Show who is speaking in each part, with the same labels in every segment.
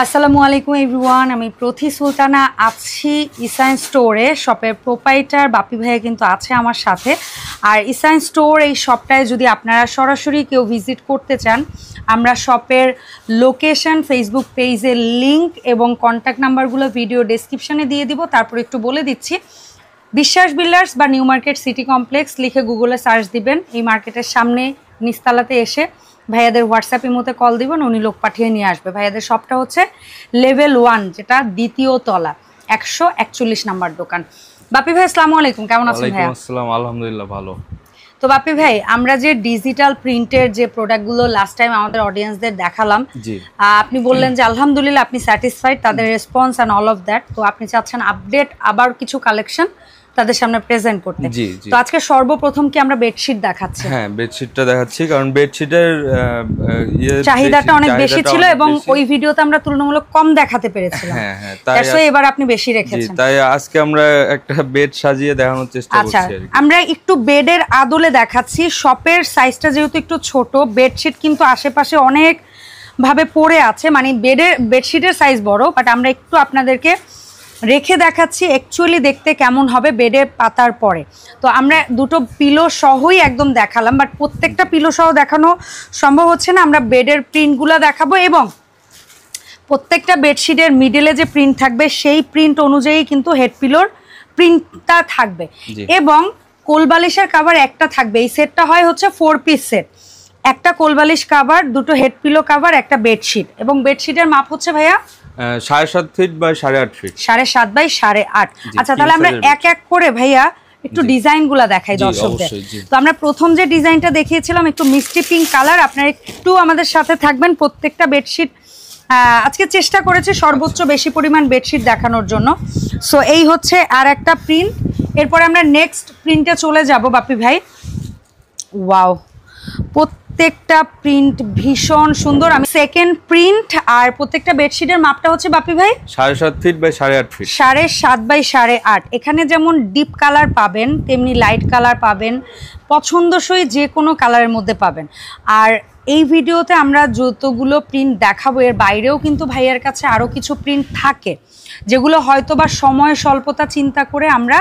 Speaker 1: আসসালামু আলাইকুম এভরিওয়ান, আমি প্রতি সুলতানা আছি ইসাইন স্টোরে। শপের প্রোপাইটার বাপি ভাইয়া কিন্তু আছে আমার সাথে। আর ইসাইন স্টোর এই শপটায় যদি আপনারা সরাসরি কেউ ভিজিট করতে চান, আমরা শপের লোকেশন, ফেসবুক পেজের লিংক এবং কন্ট্যাক্ট নাম্বারগুলো ভিডিও ডেসক্রিপশানে দিয়ে দিব। তারপর একটু বলে দিচ্ছি, বিশ্বাস বিল্ডার্স বা নিউ মার্কেট সিটি কমপ্লেক্স লিখে গুগলে সার্চ দিবেন। এই মার্কেটের সামনে নিচতলাতে এসে ভাইয়াদের হোয়াটসঅ্যাপের মধ্যে কল দিবেন, উনি লোক পাঠিয়ে নিয়ে আসবে। ভাইয়াদের শপটা হচ্ছে লেভেল 1, যেটা দ্বিতীয় তলা, 141 নাম্বার দোকান। বাপি ভাই আসসালামু আলাইকুম, কেমন আছেন ভাইয়া?
Speaker 2: ওয়ালাইকুম আসসালাম, আলহামদুলিল্লাহ ভালো।
Speaker 1: তো বাপি ভাই, আমরা যে ডিজিটাল প্রিন্টের যে প্রোডাক্টগুলো লাস্ট টাইম আমাদের অডিয়েন্সদের দেখালাম, আপনি বললেন যে আলহামদুলিল্লাহ আপনি স্যাটিসফাইড, তাদের response and all of that. তো আপনি চাচ্ছেন আপডেট আবার কিছু কালেকশন তাদের সামনে প্রেজেন্ট করতে। তো আজকে সর্বপ্রথম কি আমরা বেডশিট দেখাচ্ছি?
Speaker 2: হ্যাঁ, বেডশিটটা দেখাচ্ছি, কারণ বেডশিটের
Speaker 1: চাহিদাটা অনেক বেশি ছিল এবং ওই ভিডিওতে আমরা তুলনামূলক কম দেখাতে পেরেছিলাম। হ্যাঁ, তাই এবার আপনি বেশি রেখেছেন।
Speaker 2: তাই আজকে আমরা একটা বেড সাজিয়ে দেখানোর চেষ্টা করছি।
Speaker 1: আচ্ছা, আমরা একটু বেডের আদলে দেখাচ্ছি। শপের সাইজটা যেহেতু একটু ছোট, বেডশিট কিন্তু আশেপাশে অনেক ভাবে পড়ে আছে, মানে বেডশিটের সাইজ বড়, বাট আমরা একটু আপনাদেরকে রেখে দেখাচ্ছি অ্যাকচুয়ালি দেখতে কেমন হবে বেডে পাতার পরে। তো আমরা দুটো পিলো সহই একদম দেখালাম, বাট প্রত্যেকটা পিলো সহ দেখানো সম্ভব হচ্ছে না। আমরা বেডের প্রিন্টগুলো দেখাবো এবং প্রত্যেকটা বেডশিটের মিডলে যে প্রিন্ট থাকবে সেই প্রিন্ট অনুযায়ী কিন্তু হেড পিলোর প্রিন্টটা থাকবে এবং কোলবালিশের কাভার একটা থাকবে। এই সেটটা হয় হচ্ছে 4 পিস সেট, একটা কোলবালিশ কাভার, দুটো হেড পিলো কাভার, একটা বেডশিট। এবং বেডশিটের মাপ হচ্ছে ভাইয়া
Speaker 2: 7.5 ফিট বাই 8.5 ফিট,
Speaker 1: 7.5 বাই 8.5। আচ্ছা, তাহলে আমরা এক এক করে ভাইয়া একটু ডিজাইনগুলো দেখাই দর্শকদের। তো আমরা প্রথম যে ডিজাইনটা দেখিয়েছিলাম একটু মিষ্টি পিঙ্ক কালার, আপনারা একটু আমাদের সাথে থাকবেন। প্রত্যেকটা বেডশিট আজকে চেষ্টা করেছি সর্বোচ্চ বেশি পরিমাণ বেডশিট দেখানোর জন্য। সো এই হচ্ছে আর একটা প্রিন্ট। এরপরে আমরা নেক্সট প্রিন্টে চলে যাব বাপি ভাই। ওয়াও, প্রত্যেকটা প্রিন্ট ভীষণ সুন্দর। আমি সেকেন্ড প্রিন্ট, আর প্রত্যেকটা বেডশিটের মাপটা হচ্ছে বাপি ভাই
Speaker 2: 7.5 ফিট বাই 8.5 ফিট,
Speaker 1: 7.5 বাই 8.5। এখানে যেমন ডিপ কালার পাবেন, তেমনি লাইট কালার পাবেন, পছন্দসই যে কোনো কালারের মধ্যে পাবেন। আর এই ভিডিওতে আমরা যতগুলো প্রিন্ট দেখাবো এর বাইরেও কিন্তু ভাইয়ার কাছে আরও কিছু প্রিন্ট থাকে, যেগুলো হয়তো বা সময় স্বল্পতা চিন্তা করে আমরা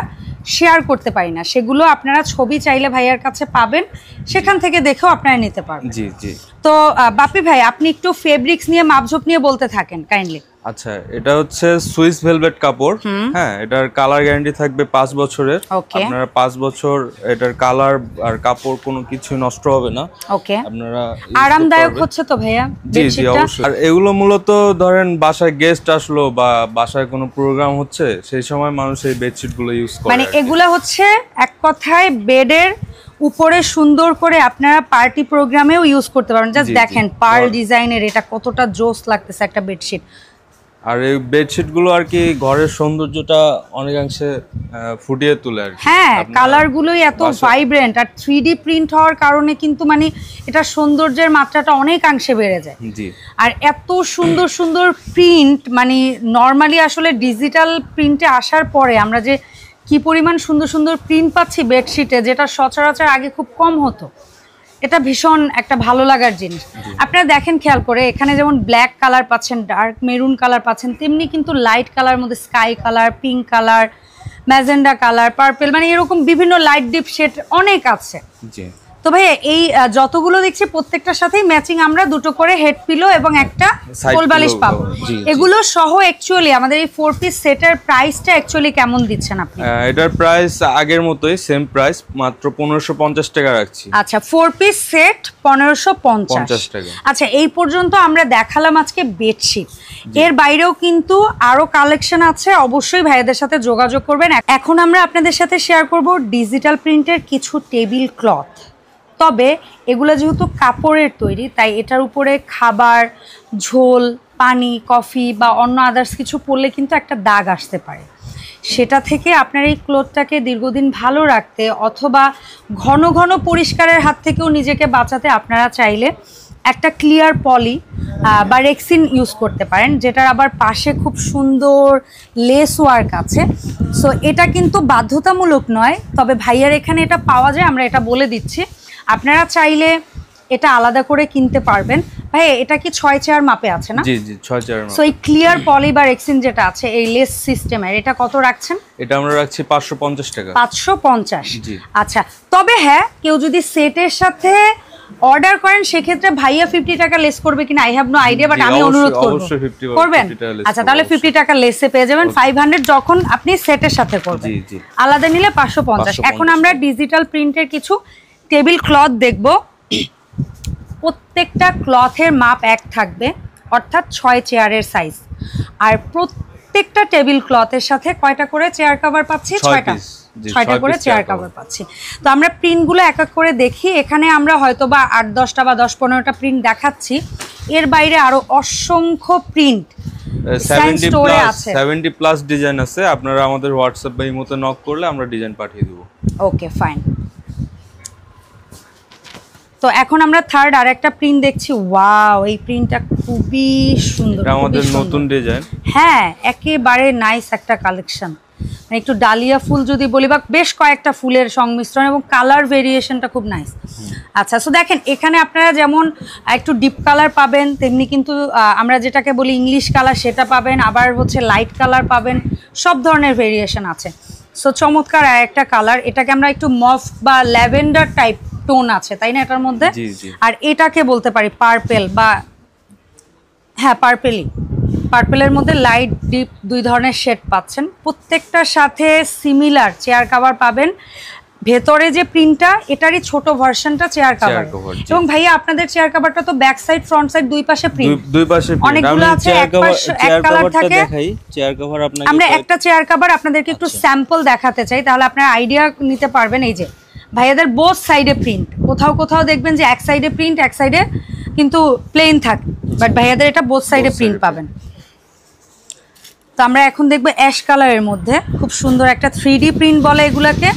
Speaker 1: শেয়ার করতে পারি না। সেগুলো আপনারা ছবি চাইলে ভাইয়ার কাছে পাবেন, সেখান থেকে দেখেও আপনারা নিতে পারবেন।
Speaker 2: জি জি।
Speaker 1: তো বাপি ভাই, আপনি একটু ফেব্রিক্স নিয়ে, মাপঝোপ নিয়ে বলতে থাকেন কাইন্ডলি।
Speaker 2: আচ্ছা, এটা হচ্ছে সুইস ভেলভেট কাপড়। হ্যাঁ, এটার কালার গ্যারান্টি থাকবে 5 বছরের। আপনারা 5 বছর এটার কালার আর কাপড় কোনো কিছু নষ্ট হবে না।
Speaker 1: ওকে,
Speaker 2: আপনারা
Speaker 1: আরামদায়ক হচ্ছে তো ভাইয়া?
Speaker 2: জি জি, অবশ্যই। আর এগুলো মূলত ধরেন বাসায় গেস্ট আসলো বা বাসায় কোনো প্রোগ্রাম হচ্ছে, সেই সময় মানুষ এই বেডশিট গুলো ইউজ করে।
Speaker 1: মানে এগুলো হচ্ছে এক কথায় বেডের উপরে সুন্দর করে আপনারা পার্টি প্রোগ্রামেও ইউজ করতে পারেন। জাস্ট দেখেন পার্ল ডিজাইনের এটা কতটা জোস লাগতেছে একটা বেডশিট।
Speaker 2: আর এই বেডশিট গুলো আর কি ঘরের সৌন্দর্যটা অনেকাংশে ফুটিয়ে তোলে আর কি।
Speaker 1: হ্যাঁ, কালার গুলোই এত ভাইব্রেন্ট, আর 3D প্রিন্ট হওয়ার কারণে কিন্তু মানে এটা সৌন্দর্যের মাত্রাটা অনেকাংশে বেড়ে যায়।
Speaker 2: জি।
Speaker 1: আর এত সুন্দর সুন্দর প্রিন্ট, মানে নর্মালি আসলে ডিজিটাল প্রিন্টে আসার পরে আমরা যে কি পরিমাণ সুন্দর সুন্দর প্রিন্ট পাচ্ছি বেডশিটে, যেটা সচরাচর আগে খুব কম হতো, এটা ভীষণ একটা ভালো লাগার জিনিস। আপনারা দেখেন খেয়াল করে, এখানে যেমন ব্ল্যাক কালার পাচ্ছেন, ডার্ক মেরুন কালার পাচ্ছেন, তেমনি কিন্তু লাইট কালার মধ্যে sky colour, pink colour, magenta colour, purple, মানে এরকম বিভিন্ন লাইট ডিপ শেড অনেক আছে। জি। তো ভাই এই যতগুলো দেখছি প্রত্যেকটার সাথেই ম্যাচিং আমরা দুটো করে হেড পিলো এবং একটা কোলবালিশ পাবো। এগুলো সহ অ্যাকচুয়ালি আমাদের এই 4 পিস সেটের প্রাইসটা অ্যাকচুয়ালি কেমন দিচ্ছেন আপনি?
Speaker 2: এটার প্রাইস আগের মতোই, সেম প্রাইস, মাত্র 1550 টাকা রাখছি।
Speaker 1: আচ্ছা, 4 পিস সেট 1550
Speaker 2: টাকা।
Speaker 1: আচ্ছা, এই পর্যন্ত আমরা দেখালাম আজকে বেডশিট। এর বাইরেও কিন্তু আরো কালেকশন আছে, অবশ্যই ভাইয়াদের সাথে যোগাযোগ করবেন। এখন আমরা আপনাদের সাথে শেয়ার করব ডিজিটাল প্রিন্টের কিছু টেবিল ক্লথ। তবে এগুলো যেহেতু কাপড়ের তৈরি, তাই এটার উপরে খাবার, ঝোল, পানি, কফি বা অন্য আদার্স কিছু পড়লে কিন্তু একটা দাগ আসতে পারে। সেটা থেকে আপনার এই ক্লথটাকে দীর্ঘদিন ভালো রাখতে অথবা ঘন ঘন পরিষ্কারের হাত থেকেও নিজেকে বাঁচাতে আপনারা চাইলে একটা ক্লিয়ার পলি বা রেক্সিন ইউজ করতে পারেন, যেটার আবার পাশে খুব সুন্দর লেস ওয়ার্ক আছে। সো এটা কিন্তু বাধ্যতামূলক নয়, তবে ভাইয়ার এখানে এটা পাওয়া যায়, আমরা এটা বলে দিচ্ছি। আপনারা চাইলে এটা আলাদা করে কিনতে পারবেন। ভাই এটা কি 6 চেয়ার মাপে আছে না?
Speaker 2: জি জি 6 চেয়ার মাপে।
Speaker 1: সো এই ক্লিয়ার পলি বা রেক্সিন যেটা আছে এই লেস সিস্টেমের, এটা কত রাখছেন?
Speaker 2: এটা আমরা রাখছি 550 টাকা।
Speaker 1: 550।
Speaker 2: জি।
Speaker 1: আচ্ছা, তবে হ্যাঁ কেউ যদি সেটের সাথে অর্ডার করেন সেক্ষেত্রে ভাইয়া 50 টাকা লেস করবে কিনা I have no idea, but আমি অনুরোধ করব
Speaker 2: অবশ্যই 50
Speaker 1: করবেন। আচ্ছা, তাহলে 50 টাকা লেসে পেয়ে যাবেন 500 যখন আপনি সেটের সাথে করবেন।
Speaker 2: জি জি।
Speaker 1: আলাদা নিলে 550। এখন আমরা ডিজিটাল প্রিন্টের কিছু টেবিল ক্লথ দেখব। প্রত্যেকটা ক্লথের মাপ এক থাকবে, অর্থাৎ 6 চেয়ারের সাইজ। আর প্রত্যেকটা টেবিল ক্লথের সাথে কয়টা করে চেয়ার কভার পাচ্ছি? 6টা করে চেয়ার কভার পাচ্ছি। তো আমরা প্রিন্টগুলো এক এক করে দেখি। এখানে আমরা হয়তো বা 8-10টা বা 10-15টা প্রিন্ট দেখাচ্ছি, এর বাইরে আরো অসংখ্য প্রিন্ট
Speaker 2: 70 প্লাস ডিজাইন আছে। আপনারা আমাদের হোয়াটসঅ্যাপ বা ইমোতে নক করলে আমরা ডিজাইন পাঠিয়ে দেব।
Speaker 1: Okay fine. তো এখন আমরা থার্ড আর একটা প্রিন্ট দেখছি। ওয়াও, এই প্রিন্টটা খুবই সুন্দর,
Speaker 2: এটা আমাদের নতুন ডিজাইন।
Speaker 1: হ্যাঁ, একেবারে নাইস একটা কালেকশন। মানে একটু ডালিয়া ফুল যদি বলি বা বেশ কয়েকটা ফুলের সংমিশ্রণ এবং কালার ভেরিয়েশনটা খুব নাইস। আচ্ছা, সো দেখেন এখানে আপনারা যেমন একটু ডিপ কালার পাবেন, তেমনি কিন্তু আমরা যেটাকে বলি ইংলিশ কালার সেটা পাবেন, আবার হচ্ছে লাইট কালার পাবেন, সব ধরনের ভেরিয়েশন আছে। সো চমৎকার আর একটা কালার, এটাকে আমরা একটু মফ বা ল্যাভেন্ডার টাইপ টোন আছে তাই না এটার মধ্যে? আর এটাকে বলতে পারি পার্পেল বা হ্যাঁ পার্পেলের মধ্যে লাইট ডিপ দুই ধরনের শেড পাচ্ছেন। প্রত্যেকটার সাথে সিমিলার চেয়ার কভার পাবেন। ভেতরে যে প্রিন্টটা এটারই ছোট ভার্সনটা চেয়ার কভার। এবং ভাইয়া আপনাদের চেয়ার কভারটা তো ব্যাক সাইড ফ্রন্ট সাইড দুই পাশে প্রিন্ট,
Speaker 2: দুই পাশে প্রিন্ট।
Speaker 1: অনেকগুলো আছে, এক কালার থাকে।
Speaker 3: চেয়ার কভার আপনাকে
Speaker 1: আমরা একটা চেয়ার কভার আপনাদেরকে একটু স্যাম্পল দেখাতে চাই, তাহলে আপনারা আইডিয়া নিতে পারবেন। এই যে ভাইয়াদের বোথ সাইডে প্রিন্ট, কোথাও কোথাও দেখবেন যে এক সাইডে প্রিন্ট এক সাইডে কিন্তু প্লেন থাকে, বাট ভাইয়াদের এটা বোথ সাইডে প্রিন্ট পাবেন। তো আমরা এখন দেখবো অ্যাশ কালারের মধ্যে খুব সুন্দর একটা 3D প্রিন্ট বলে এগুলাকে।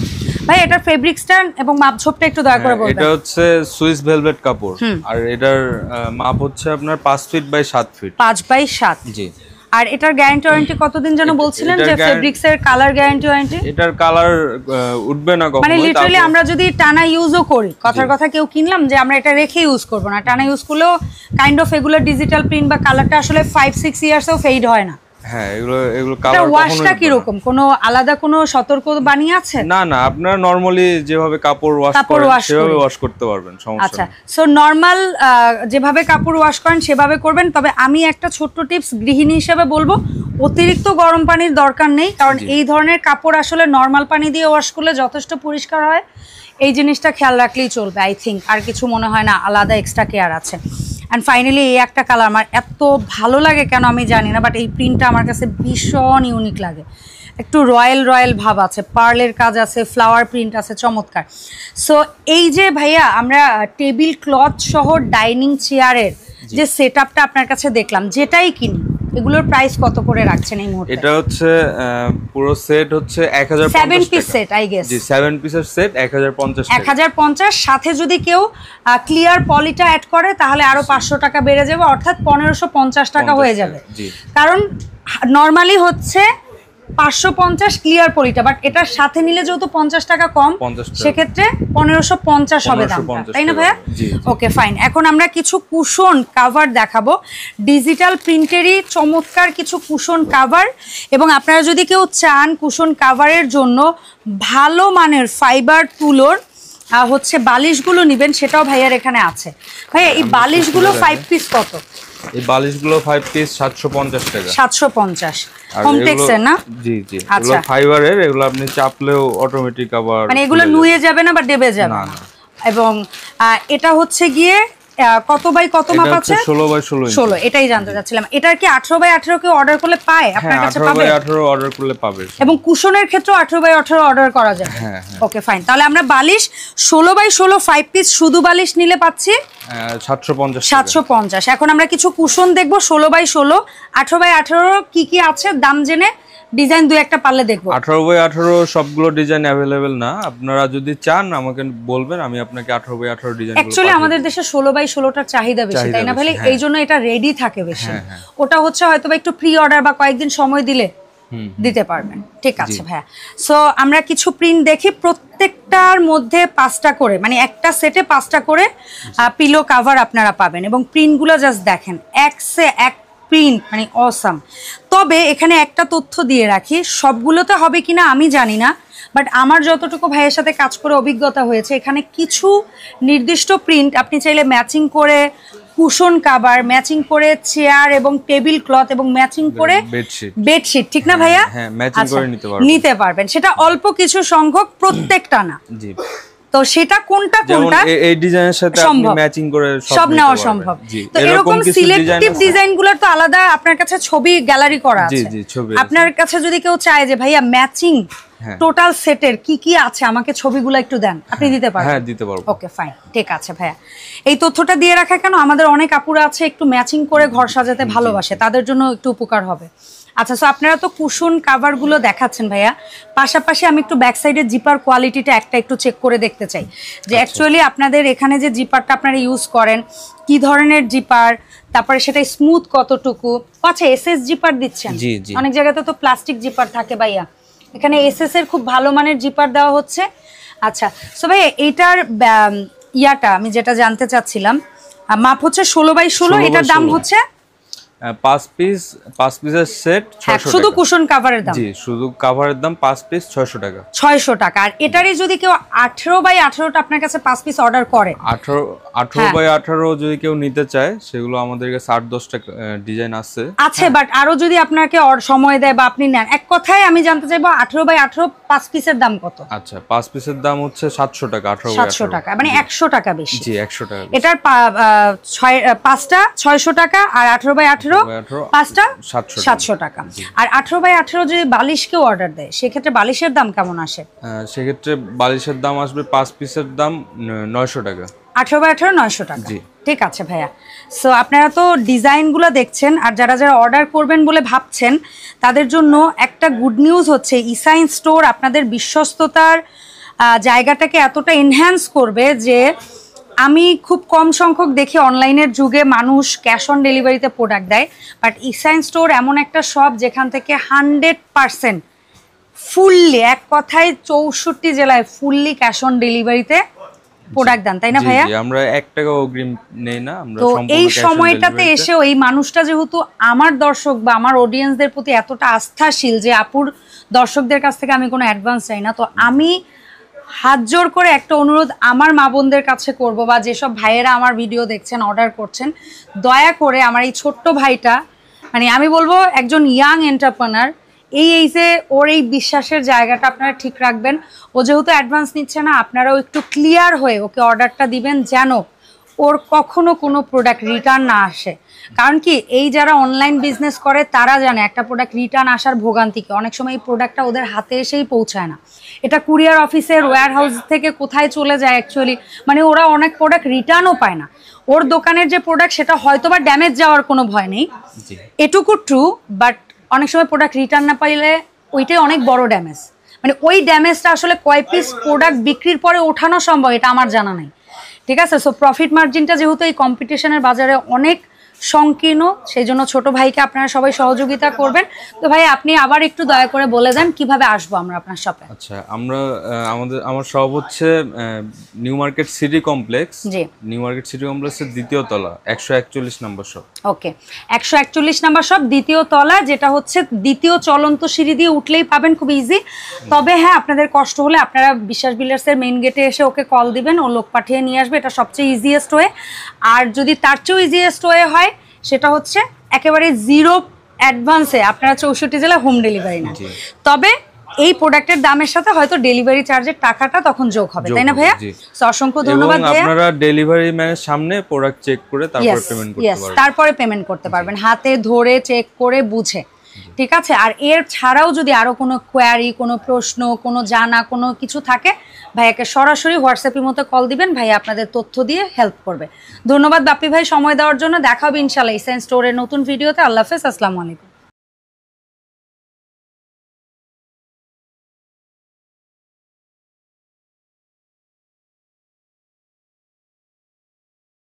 Speaker 1: ভাই এটার ফেব্রিক্সটা এবং মাপঝোপটা একটু দয়া করে বলবেন।
Speaker 2: এটা হচ্ছে সুইস ভেলভেট কাপড়, আর এটার মাপ হচ্ছে আপনার 5 ফিট বাই 7 ফিট।
Speaker 1: 5 বাই 7।
Speaker 2: জি।
Speaker 1: আর এটার গ্যারান্টি ওয়ারেন্টি কতদিন যেন বলছিলেন যে ফেব্রিক্স এর কালার গ্যারান্টি ওয়ারেন্টি?
Speaker 2: এটার কালার উঠবে না কখনো,
Speaker 1: মানে লিটারালি আমরা যদি টানা ইউজও করি, কথার কথা কেউ কিনলাম যে আমরা এটা রেখে ইউজ করব না, টানা ইউজ করলেও কাইন্ড অফ এগুলো ডিজিটাল প্রিন্ট বা কালারটা আসলে 5-6 ইয়ার্সেও ফেড হয় না।
Speaker 2: হ্যাঁ, এগুলো কালার
Speaker 1: ওয়াশটা কি রকম, কোনো আলাদা কোনো সতর্ক বাণী আছে?
Speaker 2: না না, আপনারা নরমালি যেভাবে কাপড় ওয়াশ করেন সেভাবে ওয়াশ করতে পারবেন, সমস্যা নেই।
Speaker 1: আচ্ছা, সো নরমাল যেভাবে কাপড় ওয়াশ করেন সেভাবে করবেন। তবে আমি একটা ছোট্ট টিপস গৃহিণী হিসেবে বলবো, অতিরিক্ত গরম পানির দরকার নেই, কারণ এই ধরনের কাপড় আসলে নরমাল পানি দিয়ে ওয়াশ করলে যথেষ্ট পরিষ্কার হয়। এই জিনিসটা খেয়াল রাখলেই চলবে আই থিঙ্ক, আর কিছু মনে হয় না আলাদা এক্সট্রা কেয়ার আছে। অ্যান্ড ফাইনালি এই একটা কালার আমার এত ভালো লাগে কেন আমি জানি না, বাট এই প্রিন্টটা আমার কাছে ভীষণ ইউনিক লাগে। একটু রয়্যাল রয়্যাল ভাব আছে, পার্লের কাজ আছে, ফ্লাওয়ার প্রিন্ট আছে, চমৎকার। সো এই যে ভাইয়া আমরা টেবিল ক্লথ সহ ডাইনিং চেয়ারের যে সেটআপটা আপনার কাছে দেখলাম, যেটাই কিনি এগুলোর প্রাইস কত করে রাখছেন এই মুহূর্তে?
Speaker 2: এটা হচ্ছে পুরো সেট হচ্ছে 1050
Speaker 1: 7 পিস সেট আই গেস।
Speaker 2: জি, 7 পিসের সেট 1050 টাকা।
Speaker 1: 1050 সাথে যদি কেউ ক্লিয়ার পলিটা অ্যাড করে তাহলে আরো 500 টাকা বেড়ে যাবে, অর্থাৎ 1550 টাকা হয়ে যাবে। কারণ নরমালি হচ্ছে 550 ক্লিয়ার পলিটা, বাট এটার সাথে নিলে যেহেতু 50 টাকা কম, সেক্ষেত্রে 1550 হবে দামটা, তাই না ভাইয়া? Okay fine. এখন আমরা কিছু কুশন কাভার দেখাবো, ডিজিটাল প্রিন্টেরই চমৎকার কিছু কুশন কাভার। এবং আপনারা যদি কেউ চান কুশন কাভারের জন্য ভালো মানের ফাইবার তুলোর হচ্ছে বালিশগুলো নেবেন, সেটাও ভাইয়ার এখানে আছে। ভাইয়া এই বালিশগুলো 5 পিস কত?
Speaker 2: এই বালিশগুলো 5 পিস 750 টাকা।
Speaker 1: 750 কমপ্লেক্সের না?
Speaker 2: জি জি, এগুলো ফাইবারের, এগুলো আপনি চাপলেও অটোমেটিক আবার
Speaker 1: মানে এগুলো নুয়ে যাবে না বা ডেবে যাবে না। এবং এটা হচ্ছে গিয়ে কত বাই কত মাপ আছে?
Speaker 2: 16 বাই 16।
Speaker 1: এটাই জানতে চাচ্ছিলাম। এটার কি 18 বাই 18 কেউ অর্ডার করলে পায় আপনার কাছে? পাবে,
Speaker 2: 18 বাই 18 অর্ডার করলে পাবে।
Speaker 1: এবং কুশনের ক্ষেত্রে 18 বাই 18 অর্ডার করা যায়।
Speaker 2: হ্যাঁ।
Speaker 1: ওকে ফাইন, তাহলে আমরা বালিশ 16 বাই 16 5 পিস শুধু বালিশ নিলে পাচ্ছি 750। এখন আমরা কিছু কুশন দেখবো 16 বাই 16, 18 বাই 18 কি কি আছে দাম জেনে ডিজাইন দুই একটা পারলে দেখবো।
Speaker 2: 18 বাই 18 সবগুলো ডিজাইন অ্যাভেলেবেল না, আপনারা যদি চান আমাকে বলবেন, আমি আপনাকে 18 বাই 18 ডিজাইন।
Speaker 1: অ্যাকচুয়ালি আমাদের দেশে 16 বাই 16টার চাহিদা বেশি, তাই না ভাই? এই জন্য এটা রেডি থাকে বেশি। ওটা হচ্ছে হয়তো বা একটু প্রি অর্ডার বা কয়েকদিন সময় দিলে দিতে পারবেন। ঠিক আছে ভাইয়া। সো আমরা কিছু প্রিন্ট দেখি, প্রত্যেকটার মধ্যে 5টা করে, মানে একটা সেটে 5টা করে পিলো কাভার আপনারা পাবেন এবং প্রিন্টগুলো জাস্ট দেখেন, এক সে এক প্রিন্ট, মানে অসাম। তবে এখানে একটা তথ্য দিয়ে রাখি, সবগুলোতে হবে কিনা আমি জানি না, বাট আমার যতটুকু ভাইয়ের সাথে কাজ করে অভিজ্ঞতা হয়েছে, এখানে কিছু নির্দিষ্ট প্রিন্ট আপনি চাইলে ম্যাচিং করে কুশন কাভার, ম্যাচিং করে চেয়ার এবং টেবিল ক্লথ এবং ম্যাচিং করে বেডশিট, ঠিক না ভাইয়া?
Speaker 2: হ্যাঁ, ম্যাচিং করে
Speaker 1: নিতে পারবেন। সেটা অল্প কিছু সংখ্যক, প্রত্যেকটা না।
Speaker 2: জি।
Speaker 1: তো সেটা কোনটা কোনটা
Speaker 2: এই ডিজাইনের সাথে আপনি ম্যাচিং করে
Speaker 1: সব নেওয়া সম্ভব। তো এরকম সিলেক্টিভ ডিজাইনগুলোর তো আলাদা আপনার কাছে ছবি গ্যালারি করা আছে।
Speaker 2: জি জি, ছবি
Speaker 1: আপনার কাছে যদি কেউ চায় যে ভাইয়া ম্যাচিং টোটাল সেটের কি কি আছে আমাকে ছবিগুলো একটু দেন, আপনি দিতে পারবেন?
Speaker 2: হ্যাঁ, দিতে পারবো।
Speaker 1: ওকে ফাইন, ঠিক আছে ভাইয়া। এই তথ্যটা দিয়ে রাখা কেন, আমাদের অনেক আপুরা আছে একটু ম্যাচিং করে ঘর সাজাতে ভালোবাসে, তাদের জন্য একটু উপকার হবে। আচ্ছা, সো আপনারা তো কুশন কাভারগুলো দেখাচ্ছেন ভাইয়া, পাশাপাশি আমি একটু ব্যাক সাইডের জিপার কোয়ালিটিটা একটু চেক করে দেখতে চাই যে অ্যাকচুয়ালি আপনাদের এখানে যে জিপারটা আপনারা ইউজ করেন কি ধরনের জিপার, তারপরে সেটা স্মুথ কতটুকু। আচ্ছা, এসএস জিপার দিচ্ছেন? অনেক জায়গাতে তো প্লাস্টিক জিপার থাকে ভাইয়া, এখানে এসএস এর খুব ভালো মানের জিপার দেওয়া হচ্ছে। আচ্ছা, সো ভাই এইটার ইয়াটা আমি যেটা জানতে চাচ্ছিলাম, মাপ হচ্ছে 16x16, এটার দাম হচ্ছে
Speaker 2: 5 পিসের সেট 600 টাকা।
Speaker 1: শুধু কুশন কাভারের দাম?
Speaker 2: জি, শুধু কাভারের দাম 5 পিস 600 টাকা। 600
Speaker 1: টাকা। আর এটারই যদি কেউ 18x18টা আপনার কাছে 5 পিস অর্ডার করে,
Speaker 2: 18x18 যদি কেউ নিতে চায়, সেগুলো আমাদের কাছে 8-10টা ডিজাইন আছে।
Speaker 1: বাট আরো যদি আপনাকে সময় দেয় বা আপনি নেন, এক কথায় আমি জানতে চাইবো 18x18 5 পিসের দাম কত?
Speaker 2: আচ্ছা, 5 পিসের দাম হচ্ছে 700 টাকা।
Speaker 1: 700 টাকা, মানে 100 টাকা বেশি।
Speaker 2: জি, 100 টাকা।
Speaker 1: এটার 5টা 600 টাকা আর 18x18 5টা 700 টাকা। আর 18x18 যদি বালিশ কেউ অর্ডার দেয়, সেক্ষেত্রে বালিশের দাম কেমন আসে?
Speaker 2: সেক্ষেত্রে বালিশের দাম আসবে 5 পিসের দাম 900 টাকা।
Speaker 1: 18x18 900 টাকা। ঠিক আছে ভাইয়া। সো আপনারা তো ডিজাইনগুলো দেখছেন, আর যারা যারা অর্ডার করবেন বলে ভাবছেন তাদের জন্য একটা গুড নিউজ হচ্ছে, ইসাইন স্টোর আপনাদের বিশ্বস্ততার জায়গাটাকে এতটা এনহ্যান্স করবে যে আমি খুব কম সংখ্যক দেখি অনলাইনের যুগে মানুষ ক্যাশ অন ডেলিভারিতে প্রোডাক্ট দেয়, বাট ইসাইন স্টোর এমন একটা শপ যেখান থেকে 100% ফুললি, এক কথায় 64 জেলায় ফুললি ক্যাশ অন ডেলিভারিতে প্রোডাক্ট দেন, তাই না ভাইয়া?
Speaker 2: জি, আমরা 1 টাকা অগ্রিম নেই না। আমরা
Speaker 1: তো এই সময়টাতে এসে এই মানুষটা যেহেতু আমার দর্শক বা আমার অডিয়েন্সদের প্রতি এতটা আস্থাশীল যে আপুর দর্শকদের কাছ থেকে আমি কোনো অ্যাডভান্স চাই না, তো আমি হাত জোর করে একটা অনুরোধ আমার মা বোনদের কাছে করব, বা যেসব ভাইয়েরা আমার ভিডিও দেখছেন অর্ডার করছেন, দয়া করে আমার এই ছোট্ট ভাইটা, মানে আমি বলবো একজন ইয়াং এন্টারপ্রেনার, এই যে ওর এই বিশ্বাসের জায়গাটা আপনারা ঠিক রাখবেন। ও যেহেতু অ্যাডভান্স নিচ্ছে না, আপনারাও একটু ক্লিয়ার হয়ে ওকে অর্ডারটা দিবেন যেন ওর কখনো কোনো প্রোডাক্ট রিটার্ন না আসে। কারণ কি, এই যারা অনলাইন বিজনেস করে তারা জানে একটা প্রোডাক্ট রিটার্ন আসার ভোগান্তিকে, অনেক সময় এই প্রোডাক্টটা ওদের হাতে এসেই পৌঁছায় না, এটা কুরিয়ার অফিসের ওয়্যার হাউস থেকে কোথায় চলে যায় অ্যাকচুয়ালি, মানে ওরা অনেক প্রোডাক্ট রিটার্নও পায় না। ওর দোকানের যে প্রোডাক্ট সেটা হয়তো বা ড্যামেজ যাওয়ার কোনো ভয় নেই, এটুকু ট্রু, বাট অনেক সময় প্রোডাক্ট রিটার্ন না পাইলে ওইটাই অনেক বড় ড্যামেজ। মানে ওই ড্যামেজটা আসলে কয় পিস প্রোডাক্ট বিক্রির পরে ওঠানো সম্ভব এটা আমার জানা নাই, ঠিক আছে? সো প্রফিট মার্জিনটা যেহেতু এই কম্পিটিশনের বাজারে অনেক সংকীর্ণ, সেই জন্য ছোট ভাইকে আপনারা সবাই সহযোগিতা করবেন। তো ভাই আপনি আবার একটু দয়া করে বলে দেন কিভাবে আসবো আমরা আপনার শপে।
Speaker 2: আচ্ছা, আমার শপ হচ্ছে নিউ মার্কেট সিটি কমপ্লেক্স।
Speaker 1: জি,
Speaker 2: নিউ মার্কেট সিটি কমপ্লেক্সের দ্বিতীয় তলা 141 নম্বর শপ।
Speaker 1: ওকে, 141 নম্বর শপ, দ্বিতীয় তলা, যেটা হচ্ছে দ্বিতীয় চলন্ত সিঁড়ি দিয়ে উঠলেই পাবেন, খুব ইজি। তবে হ্যাঁ, আপনাদের কষ্ট হলে আপনারা বিশ্বাস বিল্ডার্সের মেইন গেটে এসে ওকে কল দিবেন, ও লোক পাঠিয়ে নিয়ে আসবে, এটা সবচেয়ে ইজিয়েস্ট ওয়ে। আর যদি তার চেয়েও ইজিয়েস্ট ওয়ে হয়, সেটা হচ্ছে একেবারে 0 অ্যাডভান্সে আপনারা 64 জেলায় হোম ডেলিভারি নেন। তবে এই প্রোডাক্টের দামের সাথে হয়তো ডেলিভারি চার্জের টাকাটা তখন যোগ হবে, তাই না ভাইয়া? অসংখ্য ধন্যবাদ ভাইয়া।
Speaker 2: আপনারা ডেলিভারি ম্যানের সামনে প্রোডাক্ট চেক করে তারপরে পেমেন্ট করতে পারবেন।
Speaker 1: তারপরে পেমেন্ট করতে পারবেন, হাতে ধরে চেক করে বুঝে, ঠিক আছে? আর এর ছাড়াও যদি আরো কোনো কোয়ারি, কোনো প্রশ্ন, কোনো জানা কোনো কিছু থাকে, ভাইয়াকে সরাসরি হোয়াটসঅ্যাপের মতো কল দিবেন, ভাইয়া আপনাদের তথ্য দিয়ে হেল্প করবে। ধন্যবাদ বাপ্পি ভাই সময় দেওয়ার জন্য। দেখা হবে ইনশাআল্লাহ ইসাইন স্টোরের নতুন ভিডিওতে। আল্লাহ হাফেজ, আসসালামু আলাইকুম।